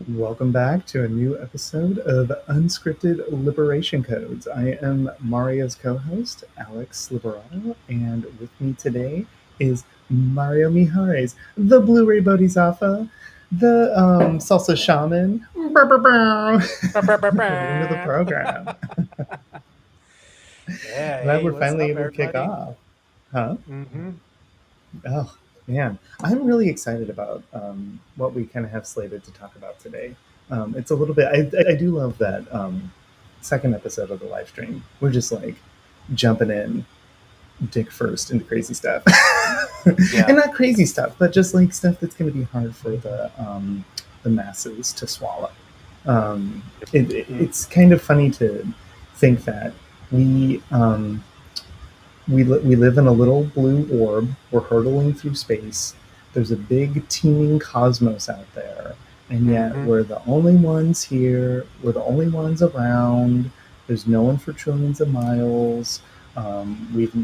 Welcome back to a new episode of Unscripted Liberation Codes. I am Mario's co-host, Alex Liberato, and with me today is Mario Mijares, the Blu-ray Bodhisattva, the Salsa Shaman. Welcome to the program. Yeah, Glad hey, we're what's finally up, able to kick everybody? off. Huh? Mm-hmm. Oh, man. I'm really excited about what we kind of have slated to talk about today. It's a little bit, I do love that second episode of the live stream. We're just like jumping in dick first into crazy stuff. And Yeah. not crazy stuff, but just like stuff that's going to be hard for the masses to swallow. Mm. It's kind of funny to think that we we live in a little blue orb. We're hurtling through space. There's a big teeming cosmos out there, and yet Mm-hmm. we're the only ones here. We're the only ones around. There's no one for trillions of miles. We've,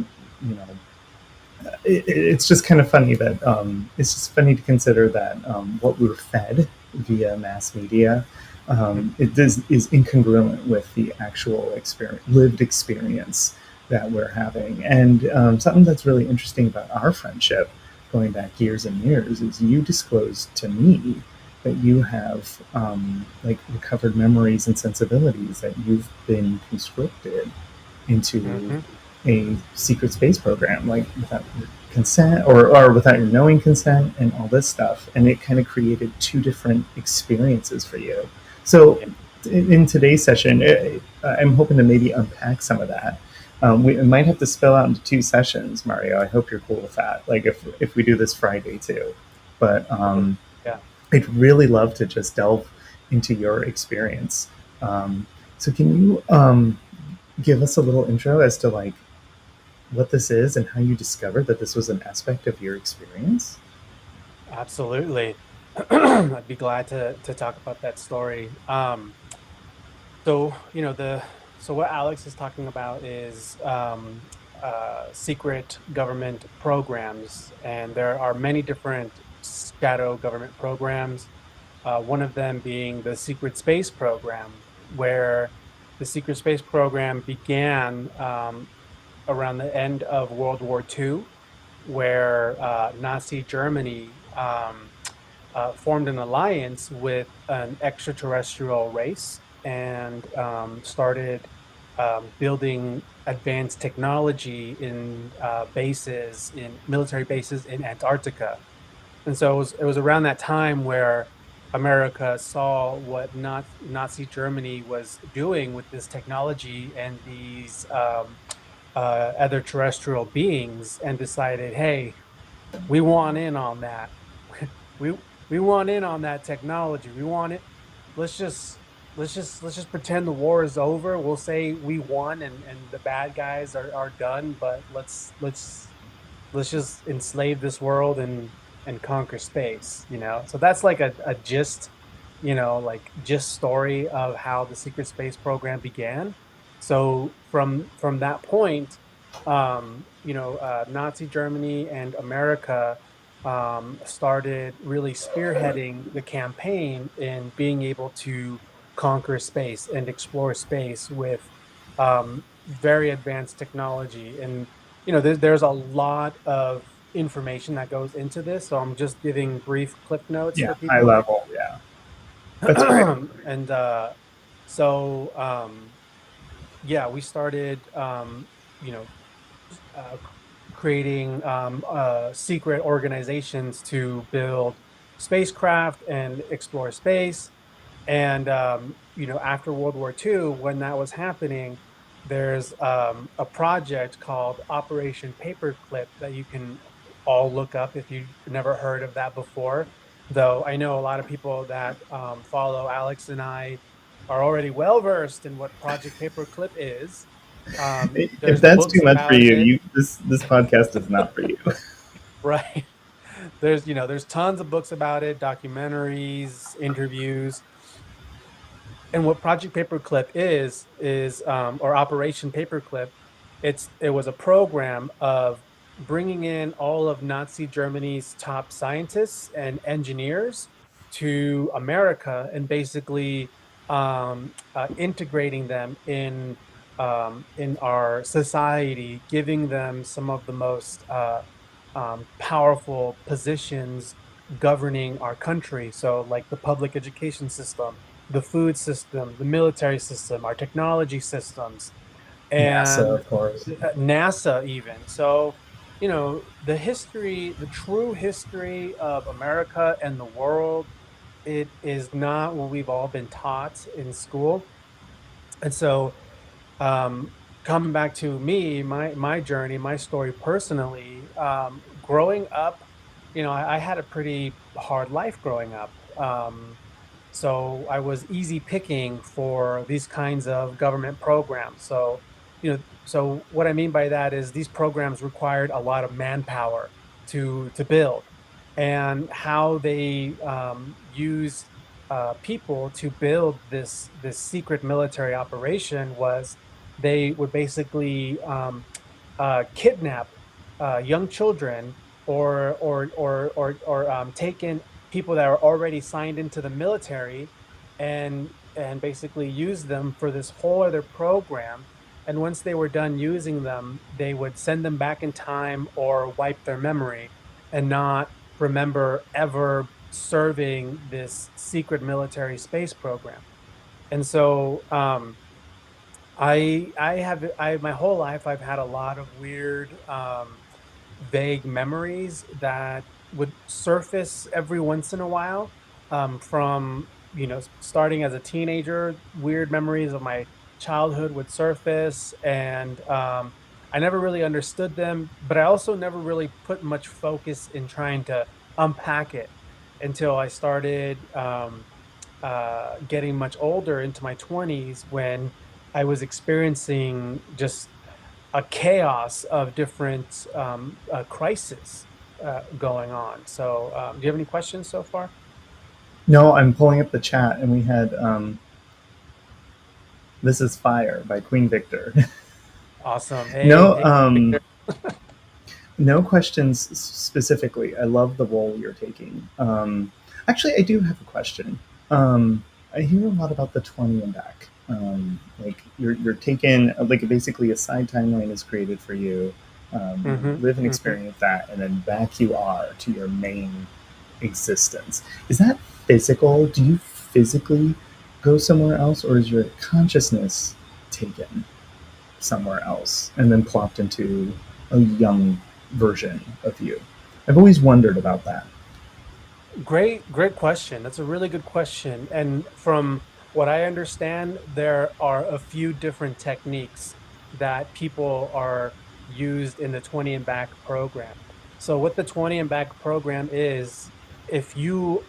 it's just kind of funny that it's just funny to consider that what we're fed via mass media is incongruent with the actual lived experience that we're having. And something that's really interesting about our friendship, going back years and years, is you disclosed to me that you have like recovered memories and sensibilities that you've been conscripted into Mm-hmm. a secret space program, like without your consent or without your knowing consent and all this stuff. And it kind of created two different experiences for you. So Yeah. in today's session, I'm hoping to maybe unpack some of that. We might have to spill out into two sessions, Mario. I hope you're cool with that. Like if we do this Friday too, but Totally. Yeah. I'd really love to just delve into your experience. So can you give us a little intro as to like what this is and how you discovered that this was an aspect of your experience? Absolutely. I'd be glad to talk about that story. So what Alex is talking about is secret government programs, and there are many different shadow government programs. One of them being the secret space program, where the secret space program began around the end of World War II, where Nazi Germany formed an alliance with an extraterrestrial race and started building advanced technology in bases, in military bases in Antarctica. And so it was around that time where America saw what Nazi Germany was doing with this technology and these other terrestrial beings, and decided, hey, we want in on that. we we want in on that technology. We want it. Let's just let's just pretend the war is over. We'll say we won and the bad guys are done, but let's just enslave this world and conquer space, you know? So that's like a gist, like gist story of how the secret space program began. So from that point, Nazi Germany and America started really spearheading the campaign in being able to conquer space and explore space with very advanced technology. And there's a lot of information that goes into this, so I'm just giving brief cliff notes Yeah, for high people. level. Yeah, that's great. And so yeah, we started you know uh, creating secret organizations to build spacecraft and explore space. And after World War II, when that was happening, there's a project called Operation Paperclip that you can all look up if you've never heard of that before. Though I know a lot of people that follow Alex and I are already well versed in what Project Paperclip is. If There's that's too books much for about you, it, this podcast is not for you. right? There's tons of books about it, documentaries, interviews. And what Project Paperclip is or Operation Paperclip, it was a program of bringing in all of Nazi Germany's top scientists and engineers to America and basically integrating them in our society, giving them some of the most powerful positions governing our country. So, like the public education system, the food system, the military system, our technology systems, NASA, and of course. NASA, even. So, the true history of America and the world, it is not what we've all been taught in school. And so, um, coming back to me, my journey, my story personally, growing up, I had a pretty hard life growing up. So I was easy picking for these kinds of government programs. So what I mean by that is these programs required a lot of manpower to build, and how they used people to build this secret military operation was they would basically kidnap young children or take in people that are already signed into the military and basically use them for this whole other program. And once they were done using them, they would send them back in time or wipe their memory and not remember ever serving this secret military space program. And so I my whole life I've had a lot of weird vague memories that would surface every once in a while, from starting as a teenager. Weird memories of my childhood would surface, and I never really understood them, but I also never really put much focus in trying to unpack it until I started getting much older into my 20s, when I was experiencing just a chaos of different crises going on. So, do you have any questions so far? No, I'm pulling up the chat, and we had "This Is Fire" by Queen Victor. Awesome. Hey, no, hey, Victor. no questions specifically. I love the role you're taking. Actually, I do have a question. I hear a lot about the 20 and back. Like you're taken, like basically a side timeline is created for you. Mm-hmm, You live and mm-hmm. experience that, and then back you are to your main existence. Is that physical? Do you physically go somewhere else, or is your consciousness taken somewhere else and then plopped into a young version of you? I've always wondered about that. Great question. That's a really good question. And from what I understand, there are a few different techniques that people are used in the 20 and back program. So what the 20 and back program is, if you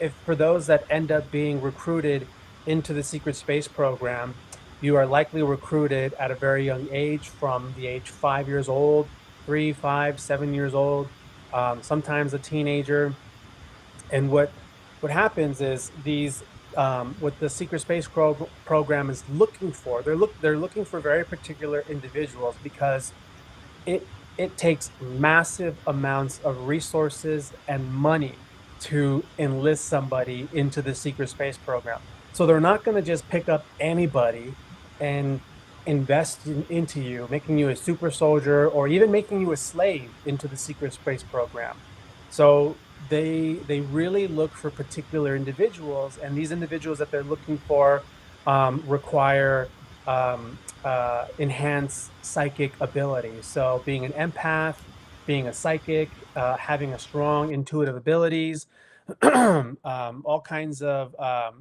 if for those that end up being recruited into the secret space program, you are likely recruited at a very young age, from the age 5 years old, 3, 5, 7 years old, sometimes a teenager. And what happens is these what the secret space program is looking for, they're looking for very particular individuals, because it takes massive amounts of resources and money to enlist somebody into the secret space program. So they're not going to just pick up anybody and invest into you, making you a super soldier or even making you a slave into the secret space program. So they really look for particular individuals, and these individuals that they're looking for require enhance psychic abilities. So, being an empath, being a psychic, having a strong intuitive abilities, all kinds of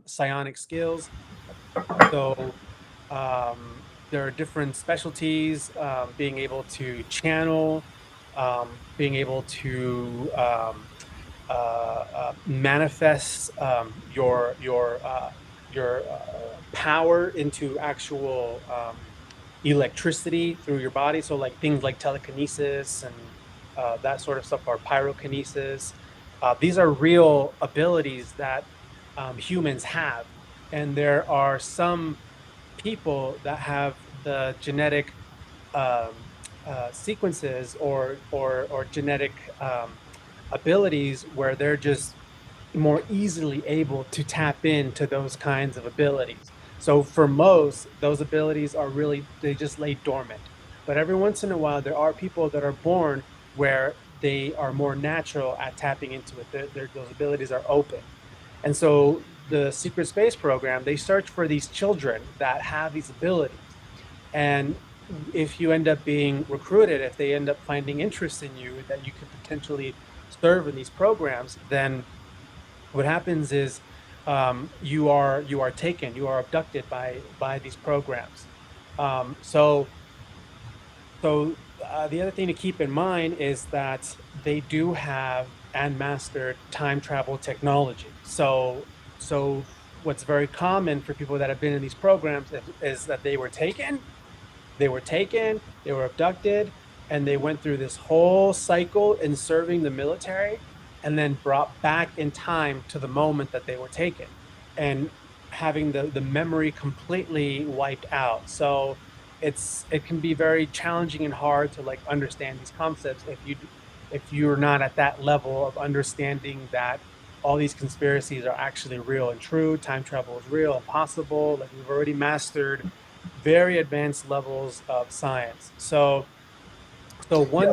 psionic skills. So, there are different specialties, being able to channel, being able to manifest your power into actual electricity through your body. So like things like telekinesis and that sort of stuff, or pyrokinesis. These are real abilities that humans have, and there are some people that have the genetic um, sequences or genetic abilities where they're just more easily able to tap into those kinds of abilities. So for most, those abilities are really, they just lay dormant. But every once in a while, there are people that are born where they are more natural at tapping into it. Those abilities are open. And so the secret space program, they search for these children that have these abilities. And if you end up being recruited, if they end up finding interest in you, that you could potentially serve in these programs, then what happens is you are taken, you are abducted by these programs. Um, so the other thing to keep in mind is that they do have and mastered time travel technology. So what's very common for people that have been in these programs is that they were abducted, and they went through this whole cycle in serving the military and then brought back in time to the moment that they were taken and having the memory completely wiped out. So it can be very challenging and hard to like understand these concepts if you're not at that level of understanding that all these conspiracies are actually real and true, time travel is real and possible. Like we've already mastered very advanced levels of science. So Yeah, one,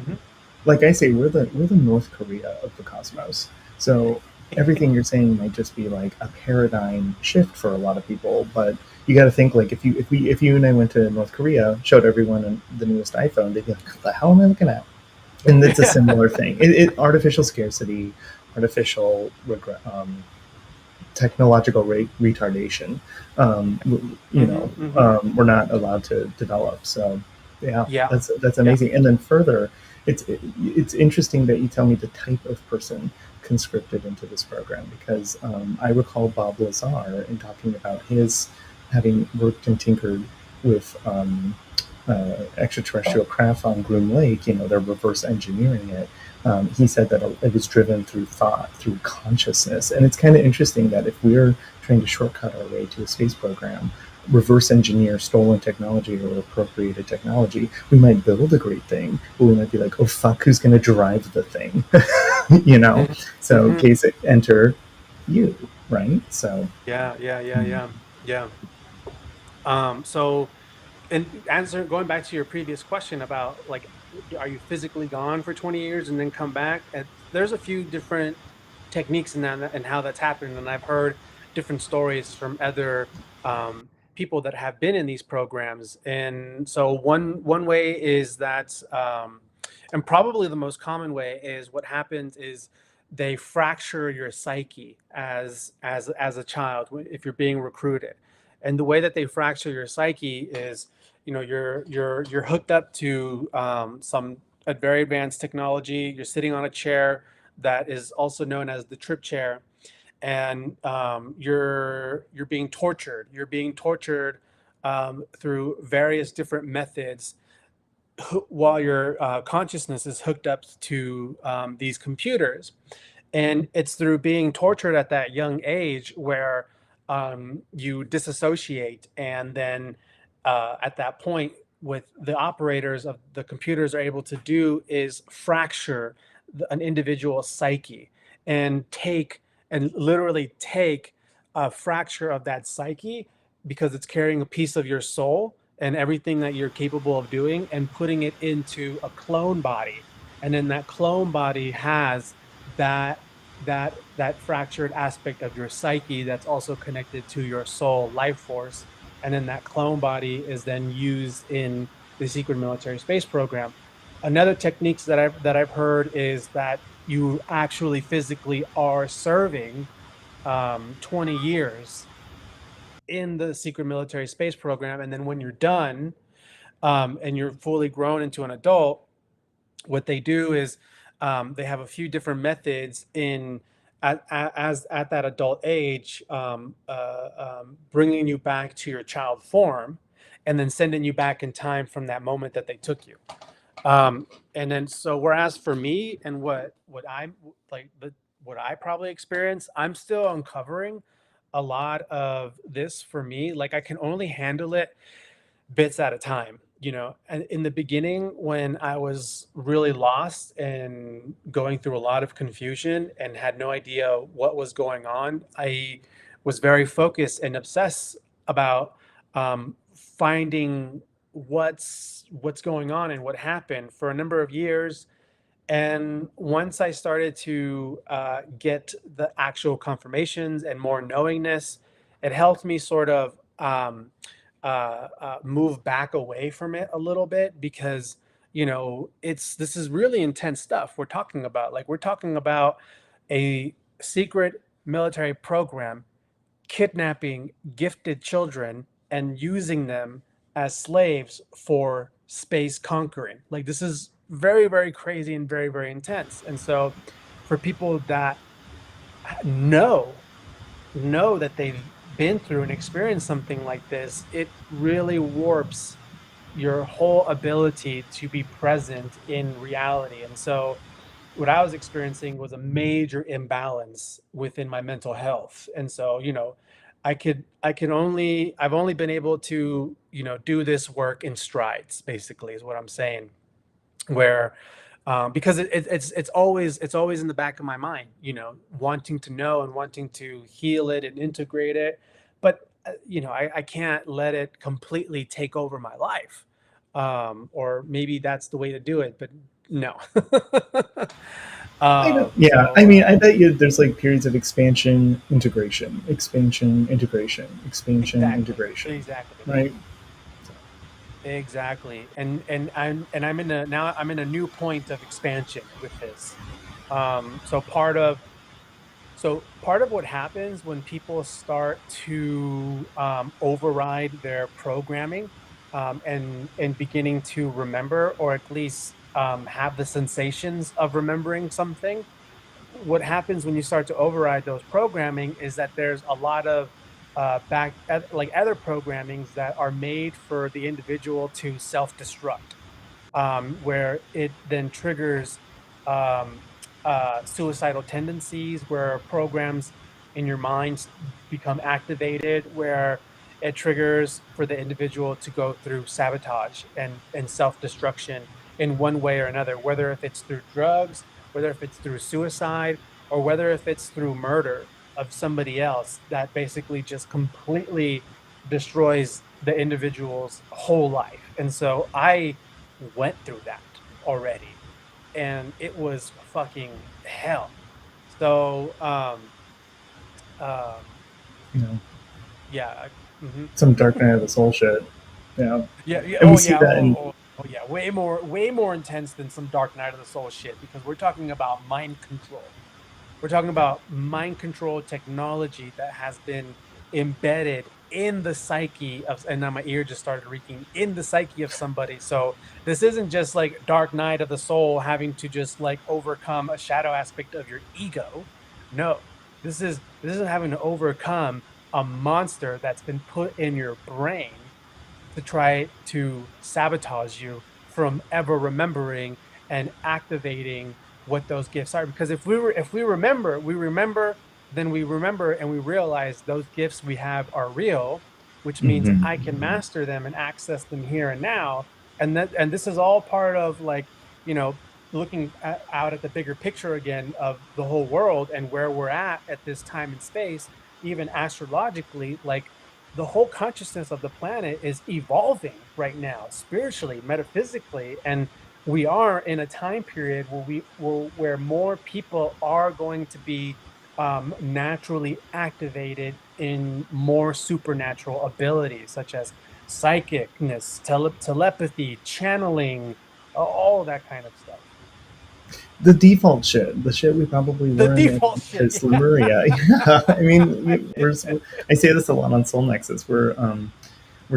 Mhm. like I say, we're the North Korea of the cosmos. So everything you're saying might just be like a paradigm shift for a lot of people, but you got to think like if you and I went to North Korea, showed everyone the newest iPhone, they'd be like, "What the hell am I looking at?" And it's a Yeah. similar thing. Artificial scarcity, artificial regret, technological retardation. Hmm. Hmm. We're not allowed to develop. So, yeah, Yeah. that's Yeah. amazing. And then further, it's interesting that you tell me the type of person conscripted into this program because I recall Bob Lazar in talking about his having worked and tinkered with extraterrestrial craft on Groom Lake. They're reverse engineering it. He said that it was driven through thought, through consciousness. And it's kind of interesting that if we're trying to shortcut our way to a space program, reverse engineer stolen technology or appropriated technology, we might build a great thing, but we might be like, oh, fuck, who's going to drive the thing? you know? Hmm. So, Hmm. case enter you, right? So, Yeah. Yeah. Yeah. mm, Yeah. Yeah. So and answer going back to your previous question about like are you physically gone for 20 years and then come back, and there's a few different techniques in that and how that's happened, and I've heard different stories from other people that have been in these programs. And so one way is that and probably the most common way is what happens is they fracture your psyche as a child if you're being recruited. And the way that they fracture your psyche is, you're hooked up to some a very advanced technology. You're sitting on a chair that is also known as the trip chair, and you're being tortured. You're being tortured through various different methods while your consciousness is hooked up to these computers. And it's through being tortured at that young age where you disassociate. And then at that point, what the operators of the computers are able to do is fracture an individual psyche and literally take a fracture of that psyche because it's carrying a piece of your soul and everything that you're capable of doing and putting it into a clone body. And then that clone body has that that fractured aspect of your psyche that's also connected to your soul life force. And then that clone body is then used in the secret military space program. Another techniques that I've heard is that you actually physically are serving 20 years in the secret military space program, and then when you're done and you're fully grown into an adult, what they do is they have a few different methods in at that adult age, bringing you back to your child form, and then sending you back in time from that moment that they took you. And then so whereas for me and what I'm like the what I probably experienced, I'm still uncovering a lot of this for me. Like I can only handle it bits at a time, you know. And in the beginning, when I was really lost and going through a lot of confusion and had no idea what was going on, I was very focused and obsessed about finding what's going on and what happened for a number of years. And once I started to get the actual confirmations and more knowingness, it helped me sort of move back away from it a little bit, because you know this is really intense stuff we're talking about. Like we're talking about a secret military program kidnapping gifted children and using them as slaves for space conquering. Like this is very, very crazy and very, very intense. And so for people that know know that they've been through and experienced something like this, it really warps your whole ability to be present in reality. And so what I was experiencing was a major imbalance within my mental health. And so, you know, I've only been able to, you know, do this work in strides, basically, is what I'm saying. Where because it's always in the back of my mind, you know, wanting to know and wanting to heal it and integrate it, but you know, I can't let it completely take over my life, or maybe that's the way to do it, but no. I don't, um, yeah, I so mean, I bet you there's like periods of expansion, integration, expansion, integration, expansion, exactly, integration, exactly, right? exactly. And I'm in a now I'm in a new point of expansion with this. So part of what happens when people start to override their programming, and beginning to remember, or at least have the sensations of remembering something, what happens when you start to override those programming is that there's a lot of like other programmings that are made for the individual to self-destruct, where it then triggers um, suicidal tendencies, where programs in your mind become activated, where it triggers for the individual to go through sabotage and self-destruction in one way or another, whether if it's through drugs, whether if it's through suicide, or whether if it's through murder of somebody else that basically just completely destroys the individual's whole life. And so I went through that already, and it was fucking hell. So um You know, yeah. Mhm. some dark night of the soul shit. Yeah, Yeah, yeah, and we oh see yeah, that in oh yeah, way more intense than some Dark Night of the Soul shit, because we're talking about mind control. We're talking about mind control technology that has been embedded in the psyche of, and now my ear just started reeking, in the psyche of somebody. So this isn't just like Dark Night of the Soul having to just like overcome a shadow aspect of your ego. No, this is having to overcome a monster that's been put in your brain to try to sabotage you from ever remembering and activating what those gifts are. Because if we remember, then we remember and we realize those gifts we have are real, which means Mhm. I can master them and access them here and now. And this is all part of, like, you know, looking out at the bigger picture again of the whole world and where we're at this time and space, even astrologically. Like, the whole consciousness of the planet is evolving right now, spiritually, metaphysically, and we are in a time period where more people are going to be naturally activated in more supernatural abilities, such as psychicness, telepathy, channeling, all that kind of stuff. The default shit, the shit we probably The learned in default shit, his yeah. Lemuria. Yeah, I mean, I say this a lot on Soul Nexus. We're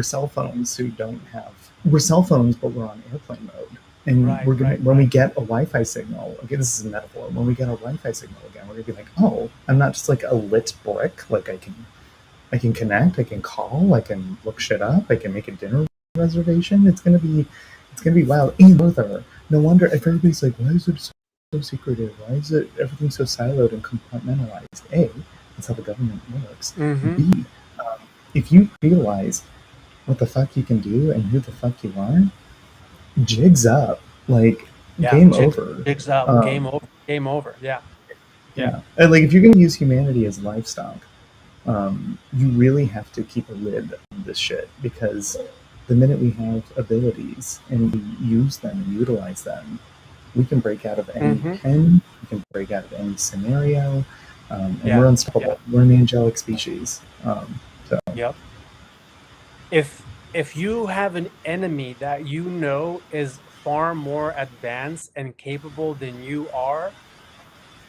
cell phones who don't have. We're cell phones, but we're on airplane mode. And Right, we're gonna right, when we right. get a Wi-Fi signal. Okay, this is a metaphor. When we get a Wi-Fi signal again, we're gonna be like, oh, I'm not just like a lit brick. Like I can connect, I can call, I can look shit up, I can make a dinner reservation. It's gonna be wild. And further, no wonder everybody's like, why is it so secretive? Why is it everything so siloed and compartmentalized? A, that's how the government works. Mm-hmm. B, if you realize what the fuck you can do and who the fuck you are, jigs up. Like, Yeah. game over. Jigs up. Game Um, over. Game over. Yeah. Yeah. yeah. And like, if you're gonna use humanity as livestock, you really have to keep a lid on this shit, because the minute we have abilities and we use them and utilize them, we can break out of any Mm-hmm. pen, we can break out of any scenario, and Yeah. we're Yeah. unstoppable. We're an angelic species. So, Yep. If you have an enemy that you know is far more advanced and capable than you are,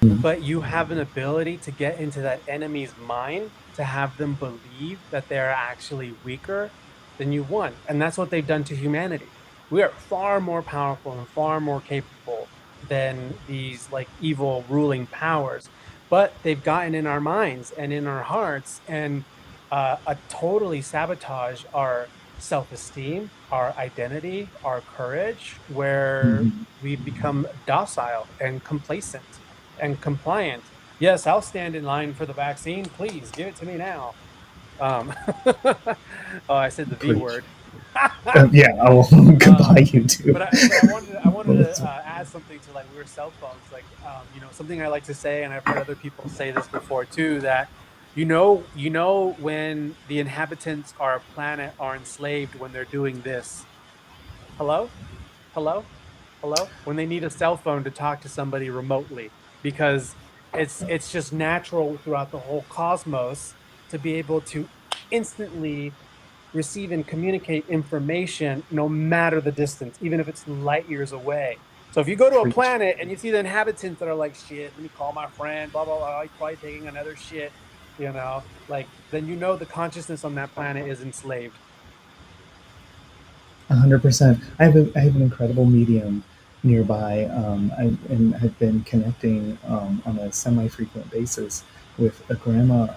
mm, but you have an ability to get into that enemy's mind to have them believe that they're actually weaker, then you won. And that's what they've done to humanity. We are far more powerful and far more capable than these like evil ruling powers, but they've gotten in our minds and in our hearts and totally sabotage our self-esteem, our identity, our courage, where mhm. we've become docile and complacent and compliant. Yes, I'll stand in line for the vaccine. Please give it to me now. Um, oh, I said the V Preach. word. Yeah, I will um, goodbye you too. but I wanted to add something to like weird cell phones. Like something I like to say, and I've heard other people say this before too. That when the inhabitants of our planet are enslaved when they're doing this. Hello, hello, hello, when they need a cell phone to talk to somebody remotely, because it's just natural throughout the whole cosmos to be able to instantly receive and communicate information no matter the distance, even if it's light years away. So if you go to a Preach. planet and you see the inhabitants that are like, shit, let me call my friend, blah blah blah, he's probably taking another shit, like, then the consciousness on that planet is enslaved. 100%. I have an incredible medium nearby, and have been connecting on a semi-frequent basis with a grandma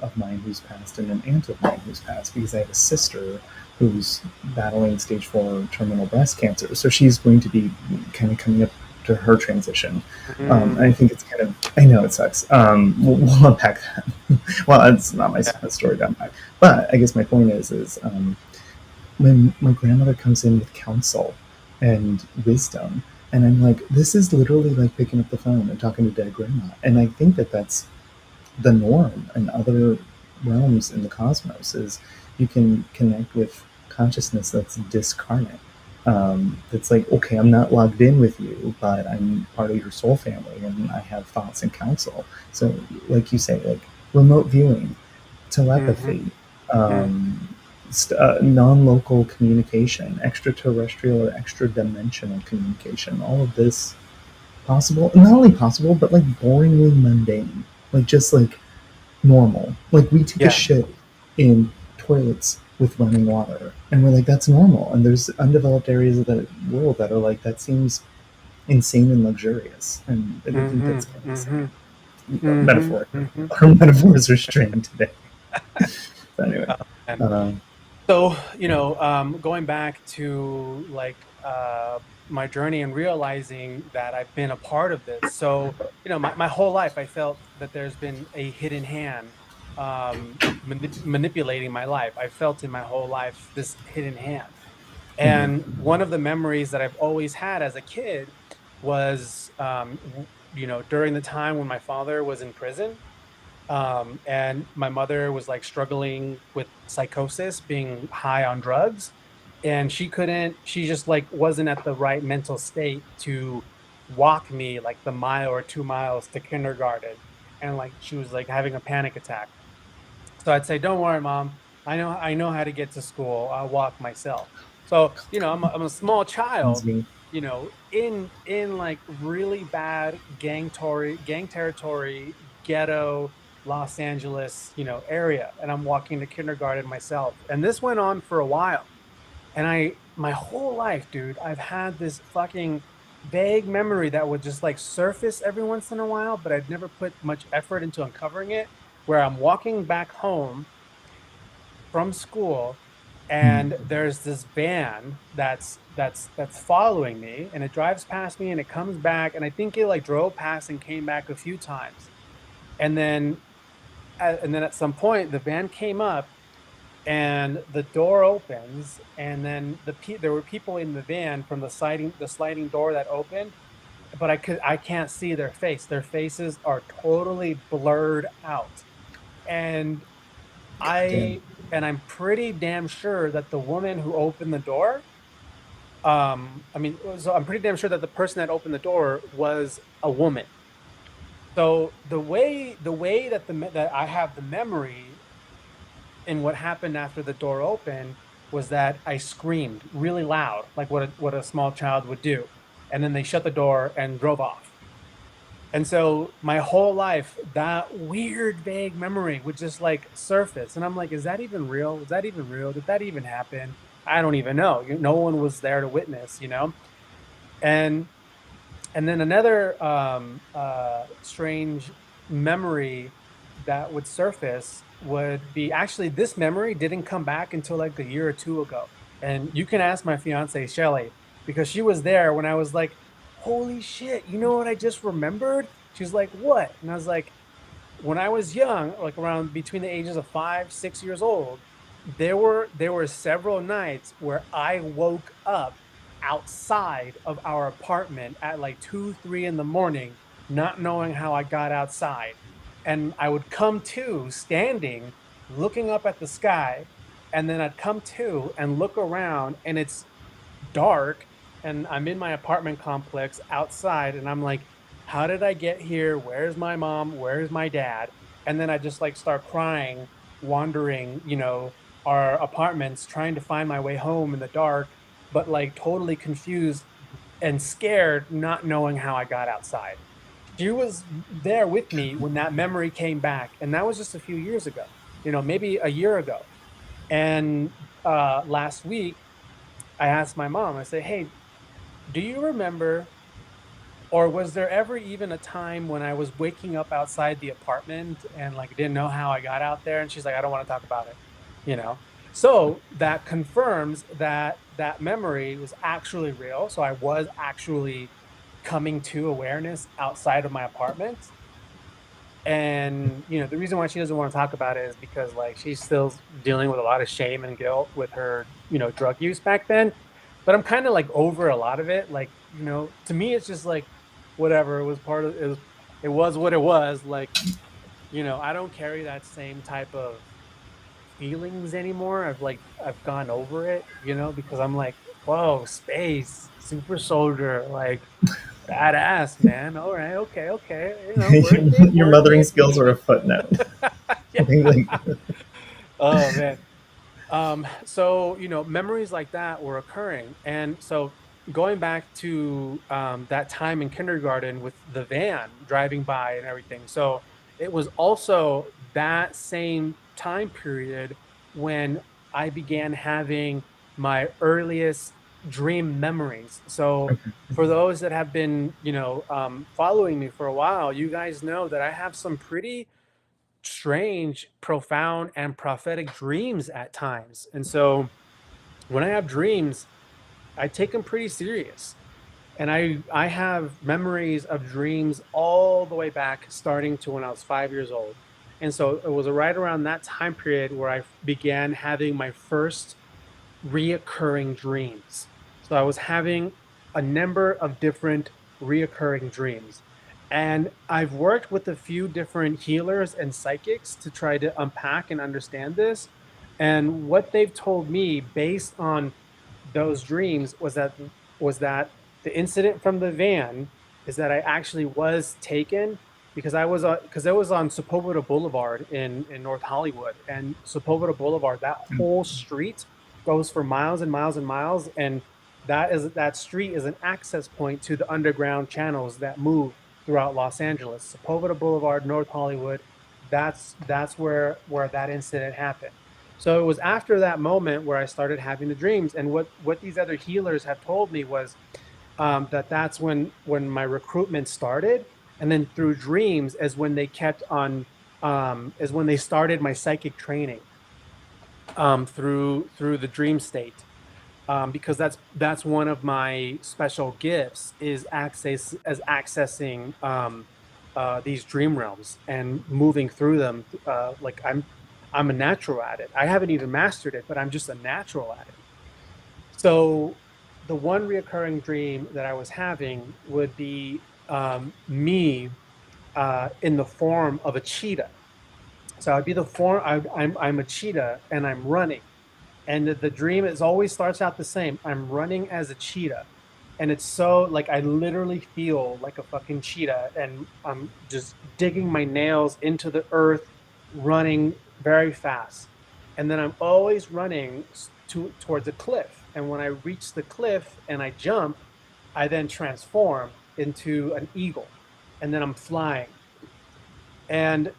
of mine who's passed and an aunt of mine who's passed, because I have a sister who's battling stage 4 terminal breast cancer. So she's going to be kind of coming up to her transition. I think it's kind of, I know it sucks. We'll unpack that. Well, it's not my Yeah. story to unpack. But I guess my point is when my grandmother comes in with counsel and wisdom, and I'm like, this is literally like picking up the phone and talking to dead grandma. And I think that that's the norm in other realms in the cosmos, is you can connect with consciousness that's discarnate. That's like, okay, I'm not logged in with you, but I'm part of your soul family and I have thoughts and counsel. So, like you say, like remote viewing, Mm-hmm. telepathy, Mm-hmm. um, non-local communication, extraterrestrial or extra dimensional communication, all of this possible. Not only possible, but like boringly mundane, like just like normal. Like we take a Yeah. shit in toilets with running water, and we're like, that's normal. And there's undeveloped areas of the world that are like, that seems insane and luxurious. And I think Mm-hmm. that's kind of Mm-hmm. insane. Mm-hmm. Metaphorically, Mm-hmm. our metaphors are strained today. So anyway, And um, so, going back to like my journey and realizing that I've been a part of this. So, my whole life I felt that there's been a hidden hand manipulating my life. I felt in my whole life this hidden hand. And mhm, one of the memories that I've always had as a kid was, during the time when my father was in prison, and my mother was like struggling with psychosis, being high on drugs, and she just like wasn't at the right mental state to walk me like the mile or 2 miles to kindergarten. And like she was like having a panic attack. So I'd say, "Don't worry, mom. I know how to get to school. I'll walk myself." So, I'm a small reminds child, me. in like really bad gang territory, ghetto Los Angeles, area, and I'm walking to kindergarten myself. And this went on for a while. And my whole life, dude, I've had this fucking vague memory that would just like surface every once in a while, but I'd never put much effort into uncovering it, where I'm walking back home from school and there's this van that's following me, and it drives past me and it comes back, and I think it like drove past and came back a few times. And then and then at some point the van came up and the door opens, and then there were people in the van from the sliding door that opened, but I can't see their face. Their faces are totally blurred out. And Damn. I and I'm pretty damn sure that the woman who opened the door, I mean, so I'm pretty damn sure that the person that opened the door was a woman. So the way that I have the memory in what happened after the door opened was that I screamed really loud, like what a small child would do, and then they shut the door and drove off. And so my whole life, that weird vague memory would just like surface. And I'm like, is that even real? Is that even real? Did that even happen? I don't even know. No one was there to witness, you know? And then another strange memory that would surface would be, actually, this memory didn't come back until like a year or two ago. And you can ask my fiance, Shelly, because she was there when I was like, holy shit, you know what I just remembered? She's like, what? And I was like, when I was young, like around between the ages of 5, 6 years old, there were several nights where I woke up outside of our apartment at like 2, 3 in the morning, not knowing how I got outside. And I would come to standing, looking up at the sky, and then I'd come to and look around, and it's dark, and I'm in my apartment complex outside, and I'm like, how did I get here? Where's my mom? Where's my dad? And then I just like start crying, wandering, our apartments, trying to find my way home in the dark, but like totally confused and scared, not knowing how I got outside. She was there with me when that memory came back, and that was just a few years ago, maybe a year ago. And last week, I asked my mom, I said, hey, do you remember, or was there ever even a time when I was waking up outside the apartment and like didn't know how I got out there? And she's like, I don't want to talk about it, you know? So that confirms that that memory was actually real. So I was actually coming to awareness outside of my apartment. And the reason why she doesn't want to talk about it is because like she's still dealing with a lot of shame and guilt with her drug use back then. But I'm kind of like over a lot of it. Like, to me it's just like whatever. It was part of it was what it was. Like, I don't carry that same type of feelings anymore. I've gone over it, because I'm like, whoa, space super soldier, like badass, man. All right, okay, okay. Work it, Your work mothering it. skills are a footnote. Yeah. Like, Oh man. So memories like that were occurring, and so going back to that time in kindergarten with the van driving by and everything. So it was also that same time period when I began having my earliest dream memories. So for those that have been, following me for a while, you guys know that I have some pretty strange, profound, and prophetic dreams at times. And so when I have dreams, I take them pretty serious. And I have memories of dreams all the way back, starting to when I was 5 years old. And so it was right around that time period where I began having my first reoccurring dreams. So I was having a number of different reoccurring dreams. And I've worked with a few different healers and psychics to try to unpack and understand this. And what they've told me based on those dreams was that the incident from the van is that I actually was taken because I was on Sepulveda Boulevard in North Hollywood, and Sepulveda Boulevard, that whole street goes for miles and miles and miles, and that street is an access point to the underground channels that move throughout Los Angeles. Sepulveda Boulevard, North Hollywood, that's where that incident happened. So it was after that moment where I started having the dreams, and what these other healers have told me was that's when my recruitment started, and then through dreams is when they kept on is when they started my psychic training. through the dream state, because that's one of my special gifts is accessing these dream realms and moving through them. Like I'm a natural at it. I haven't even mastered it, but I'm just a natural at it. So the one reoccurring dream that I was having would be me in the form of a cheetah. So I'd be the form. I'm a cheetah and I'm running, and the dream is always starts out the same. I'm running as a cheetah, and it's so like I literally feel like a fucking cheetah, and I'm just digging my nails into the earth, running very fast, and then I'm always running towards a cliff. And when I reach the cliff and I jump, I then transform into an eagle, and then I'm flying. And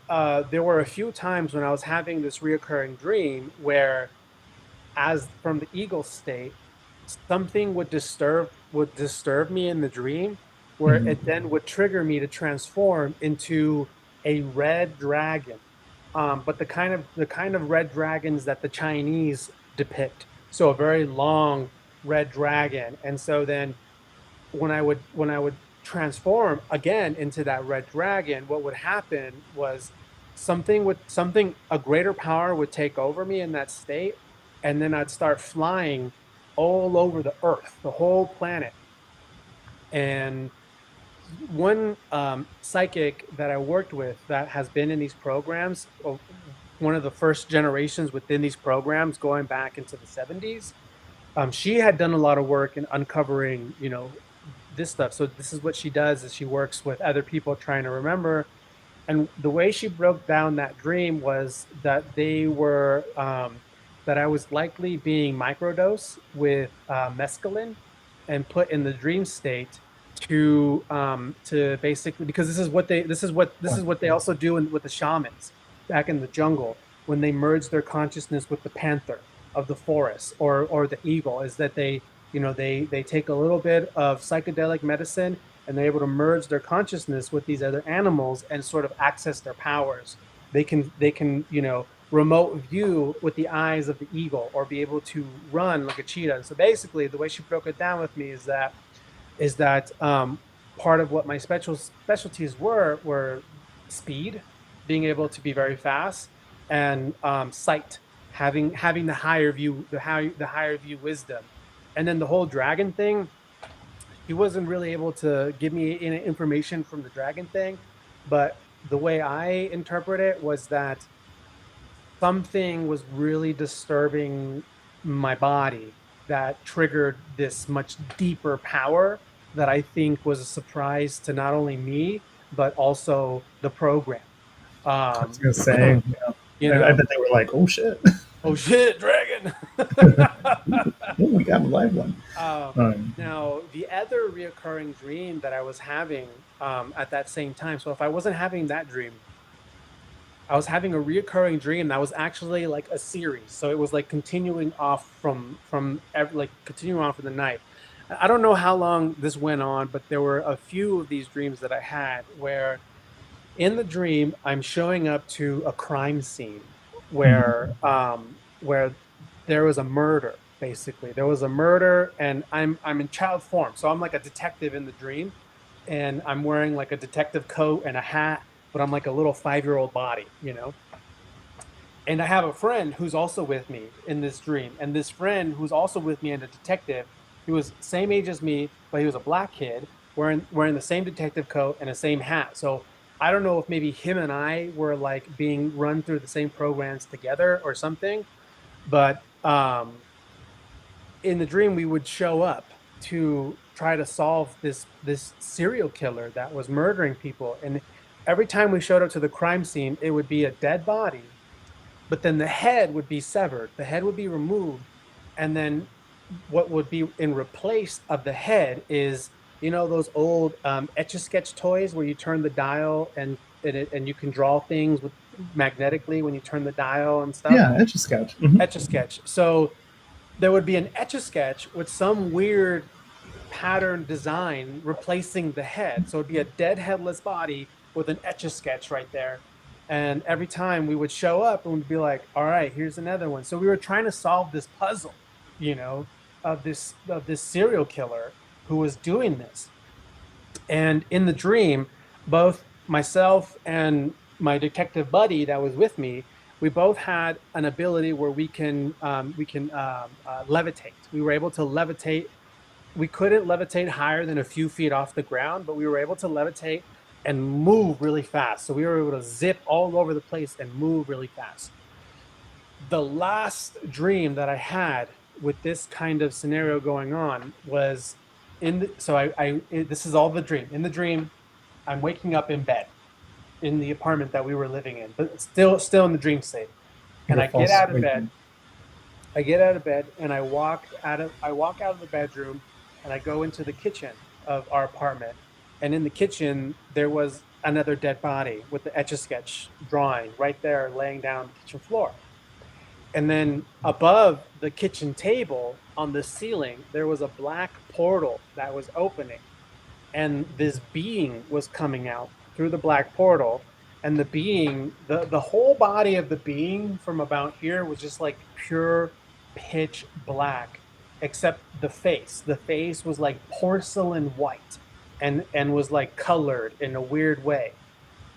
there were a few times when I was having this reoccurring dream where as from the eagle state, something would disturb me in the dream, where it Mhm. then would trigger me to transform into a red dragon. But the kind of red dragons that the Chinese depict. So a very long red dragon. And so then when I would transform again into that red dragon, what would happen was something a greater power would take over me in that state, and then I'd start flying all over the earth, the whole planet. And one psychic that I worked with that has been in these programs, one of the first generations within these programs, going back into the 70s, she had done a lot of work in uncovering, this stuff. So this is what she does: is she works with other people trying to remember. And the way she broke down that dream was that that I was likely being microdosed with mescaline and put in the dream state to basically, because this is what they also do with the shamans back in the jungle when they merge their consciousness with the panther of the forest, or the eagle, is that they take a little bit of psychedelic medicine and they're able to merge their consciousness with these other animals and sort of access their powers. They can remote view with the eyes of the eagle, or be able to run like a cheetah. And so basically, the way she broke it down with me is that part of what my specialties were speed, being able to be very fast, and sight, having the higher view wisdom. And then the whole dragon thing, he wasn't really able to give me any information from the dragon thing, but the way I interpret it was that something was really disturbing my body that triggered this much deeper power that I think was a surprise to not only me but also the program. I was Um, gonna say, you I know, bet they were like, "Oh shit, oh shit, dragon. oh, we got a live one." Um, Um, Now, the other reoccurring dream that I was having at that same time. So if I wasn't having that dream, I was having a reoccurring dream that was actually like a series. So it was like continuing off like continuing on for the night. I don't know how long this went on, but there were a few of these dreams that I had where in the dream I'm showing up to a crime scene where mhm. there was a murder. Basically, there was a murder, and I'm in child form, so I'm like a detective in the dream, and I'm wearing like a detective coat and a hat, but I'm like a little 5-year-old body. And I have a friend who's also with me in this dream, and this friend who's also with me and a detective, he was same age as me, but he was a black kid wearing the same detective coat and the same hat. So I don't know if maybe him and I were like being run through the same programs together or something, but in the dream we would show up to try to solve this serial killer that was murdering people. And every time we showed up to the crime scene, it would be a dead body, but then the head would be severed, the head would be removed, and then what would be in replace of the head is, those old etch a sketch toys where you turn the dial and you can draw things with magnetically when you turn the dial and stuff. Yeah, Etch a Sketch. Hmm. Etch a sketch. So there would be an etch a sketch with some weird pattern design replacing the head. So it'd be a dead headless body with an etch a sketch right there. And every time we would show up and we'd be like, all right, here's another one. So we were trying to solve this puzzle, you know, of this serial killer who was doing this. And in the dream, both myself and my detective buddy that was with me, we both had an ability where we can levitate. We were able to levitate. We couldn't levitate higher than a few feet off the ground, but we were able to levitate and move really fast. So we were able to zip all over the place and move really fast. The last dream that I had with this kind of scenario going on was this is all the dream. In the dream, I'm waking up in bed in the apartment that we were living in, but still in the dream state. And You're false waking. I get out of bed and I walk out of the bedroom and I go into the kitchen of our apartment. And in the kitchen there was another dead body with the Etch a Sketch drawing right there laying down on the kitchen floor. And then above the kitchen table on the ceiling there was a black portal that was opening, and this being was coming out through the black portal. And the being, the whole body of the being from about here was just like pure pitch black, except the face was like porcelain white, and was like colored in a weird way.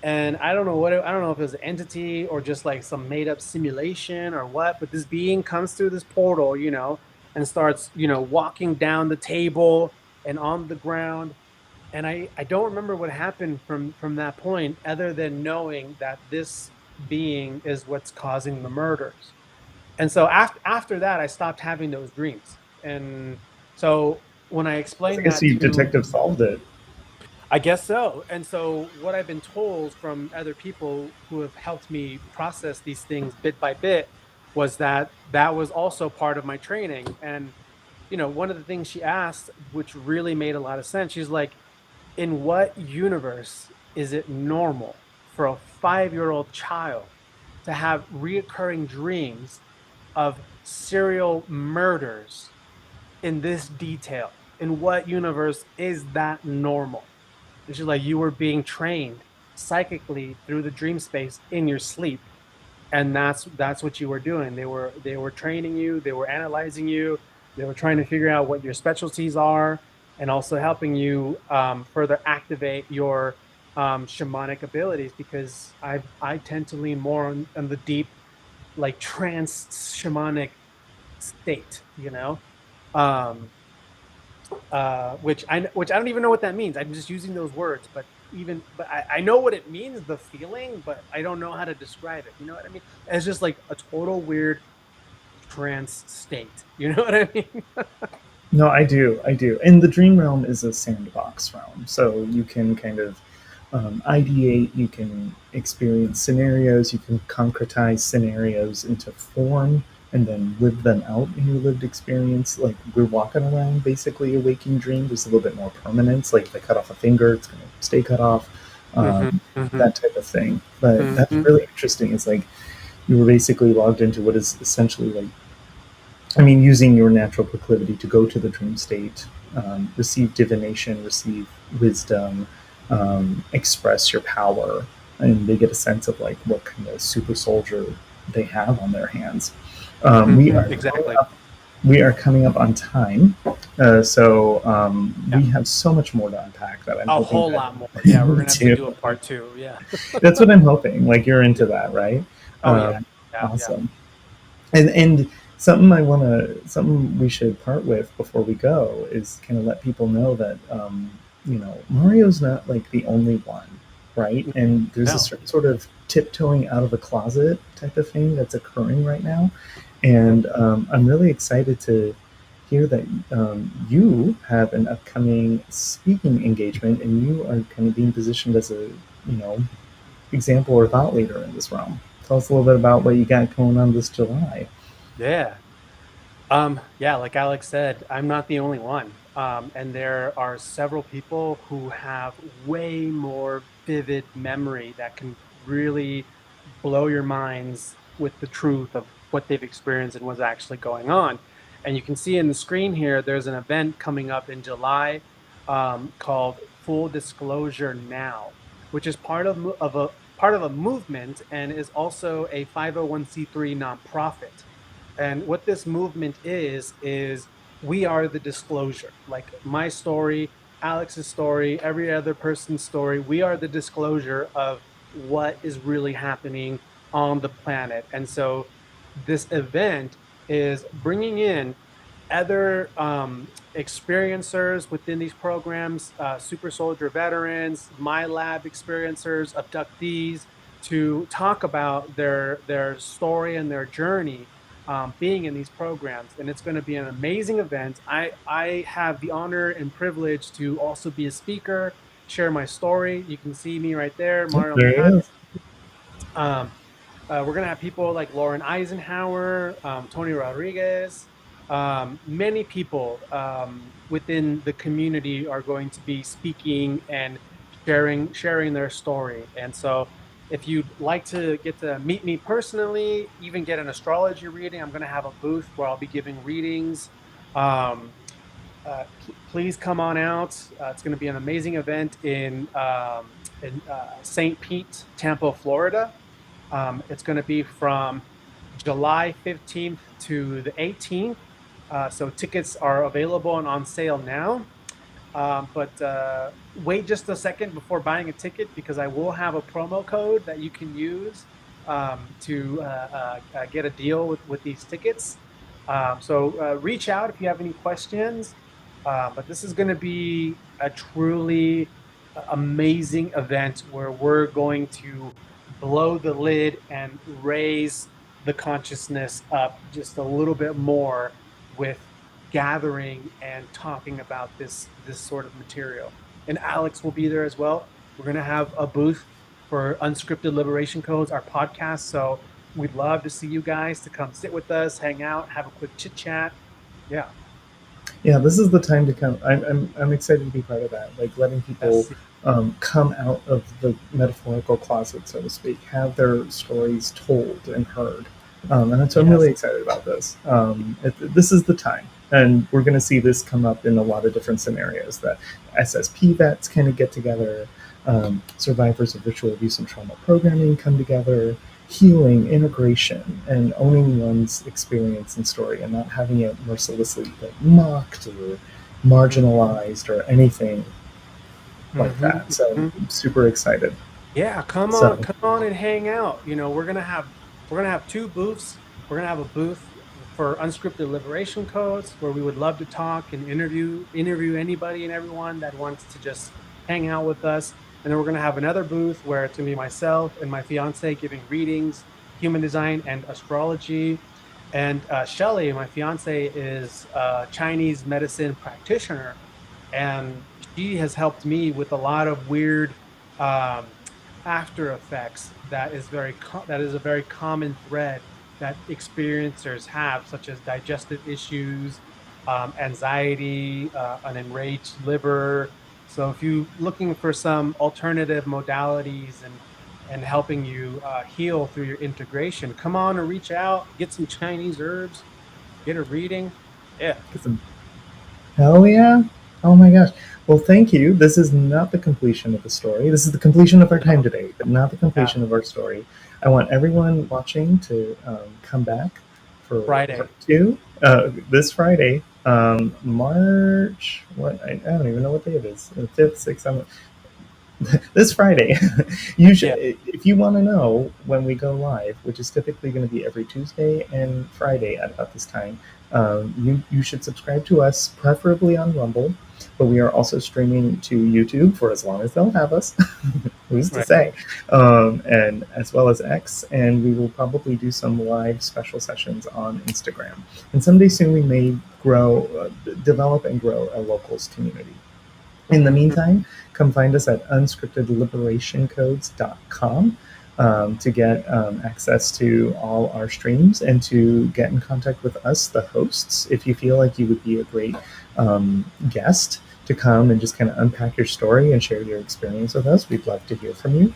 And I don't know if it was an entity or just like some made up simulation or what, but this being comes through this portal, and starts, walking down the table and on the ground. And I don't remember what happened from that point, other than knowing that this being is what's causing the murders. And so after that, I stopped having those dreams. And so when I I explained guess that you to, detective solved it. I guess so. And so what I've been told from other people who have helped me process these things bit by bit was that that was also part of my training. And one of the things she asked, which really made a lot of sense, she's like, in what universe is it normal for a 5-year-old child to have reoccurring dreams of serial murders in this detail? In what universe is that normal? It's just like you were being trained psychically through the dream space in your sleep, and that's what you were doing. They were training you, they were analyzing you, they were trying to figure out what your specialties are, and also helping you further activate your shamanic abilities, because I tend to lean more on the deep, like trance shamanic state, um, which I don't even know what that means. I'm just using those words, but I know what it means, the feeling, but I don't know how to describe it. You know what I mean? It's just like a total weird trance state. You know what I mean? No, I do. And the dream realm is a sandbox realm, so you can kind of ideate, you can experience scenarios, you can concretize scenarios into form, and then live them out in your lived experience. Like we're walking around basically a waking dream. There's a little bit more permanence. Like if I cut off a finger, it's going to stay cut off, Mm-hmm, um, mm-hmm, that type of thing. But that's mm-hmm, really interesting. It's like you were basically logged into what is essentially like, I mean, using your natural proclivity to go to the dream state, receive divination, receive wisdom, express your power, and they get a sense of like what kind of super soldier they have on their hands. Um, we mm-hmm, are coming exactly. up. We are coming up on time, so Yeah. we have so much more to unpack that I'm A hoping whole that lot more. Yeah, we're me gonna have to too. do a part two. Yeah. That's what I'm hoping. Like you're into that, right? Oh yeah. Yeah. Yeah. Awesome. And something something we should part with before we go is kind of let people know that Mario's not like the only one, right? And there's a No. certain sort of tiptoeing out of a closet type of thing that's occurring right now, and I'm really excited to hear that you have an upcoming speaking engagement, and you are kind of being positioned as a you know example or thought leader in this realm. Tell us a little bit about what you got going on this July. Yeah. Yeah, like Alex said, I'm not the only one. And there are several people who have way more vivid memory that can really blow your minds with the truth of what they've experienced and what's actually going on. And you can see in the screen here, there's an event coming up in July called Full Disclosure Now, which is part of a movement and is also a 501c3 nonprofit. And what this movement is we are the disclosure. Like my story, Alex's story, every other person's story, we are the disclosure of what is really happening on the planet. And so this event is bringing in other experiencers within these programs, super soldier veterans, my lab experiencers, abductees, to talk about their story and their journey being in these programs. And it's going to be an amazing event. I have the honor and privilege to also be a speaker, share my story. You can see me right there, Yep, Mario there he Mijares. is. Um, we're going to have people like Lauren Eisenhower, Tony Rodriguez. Many people within the community are going to be speaking and sharing their story. And so, if you'd like to get to meet me personally, even get an astrology reading, I'm going to have a booth where I'll be giving readings. Um, please come on out. It's going to be an amazing event in St. Pete, Tampa, Florida. It's going to be from July 15th to the 18th. So tickets are available and on sale now. But wait just a second before buying a ticket because I will have a promo code that you can use to get a deal with these tickets. So reach out if you have any questions. But this is going to be a truly amazing event where we're going to blow the lid and raise the consciousness up just a little bit more with gathering and talking about this sort of material. And Alex will be there as well. We're going to have a booth for Unscripted Liberation Codes, our podcast. So we'd love to see you guys to come sit with us, hang out, have a quick chit chat. Yeah. Yeah, this is the time to come. I'm excited to be part of that. Like letting people Yes. come out of the metaphorical closet, so to speak, have their stories told and heard. And so I'm Yes. really excited about this. This is the time. And we're going to see this come up in a lot of different scenarios that SSP vets kind of get together, survivors of ritual abuse and trauma programming come together, healing, integration, and owning one's experience and story and not having it mercilessly mocked or marginalized or anything like Mm-hmm, that. So mm-hmm. I'm super excited. Yeah, So come on and hang out. You know, we're gonna have two booths. We're gonna have a booth for unscripted liberation codes where we would love to talk and interview anybody and everyone that wants to just hang out with us. And then we're gonna have another booth where it's gonna be myself and my fiance giving readings, human design and astrology. And Shelly, my fiance, is a Chinese medicine practitioner, and she has helped me with a lot of weird um, after effects that is a very common thread that experiencers have, such as digestive issues, anxiety, an enraged liver. So if you're looking for some alternative modalities and helping you heal through your integration, come on and reach out, get some Chinese herbs, get a reading. Yeah. hell yeah. Oh my gosh. Well, thank you. This is not the completion of the story. This is the completion of our time No. today, but not the Yeah. completion of our story. I want everyone watching to come back for Friday. part two this Friday, March. What I don't even know what day it is. The 5th, 6th, 7th. This Friday. You should, Yeah. if you want to know when we go live, which is typically going to be every Tuesday and Friday at about this time. You should subscribe to us, preferably on Rumble, but we are also streaming to YouTube for as long as they'll have us. Who's to Right. say? And as well as X, and we will probably do some live special sessions on Instagram. And someday soon we may develop and grow a locals community. In the Mhm. meantime, come find us at unscriptedliberationcodes.com to get access to all our streams and to get in contact with us, the hosts, if you feel like you would be a great guest to come and just kind of unpack your story and share your experience with us. We'd love to hear from you.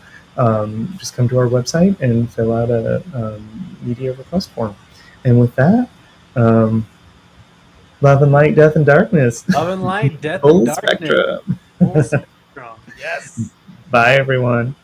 Just come to our website and fill out a media request form. And with that, love and light, death and darkness. Love and light, death and Full darkness, spectrum. full spectrum. Yes. Bye, everyone.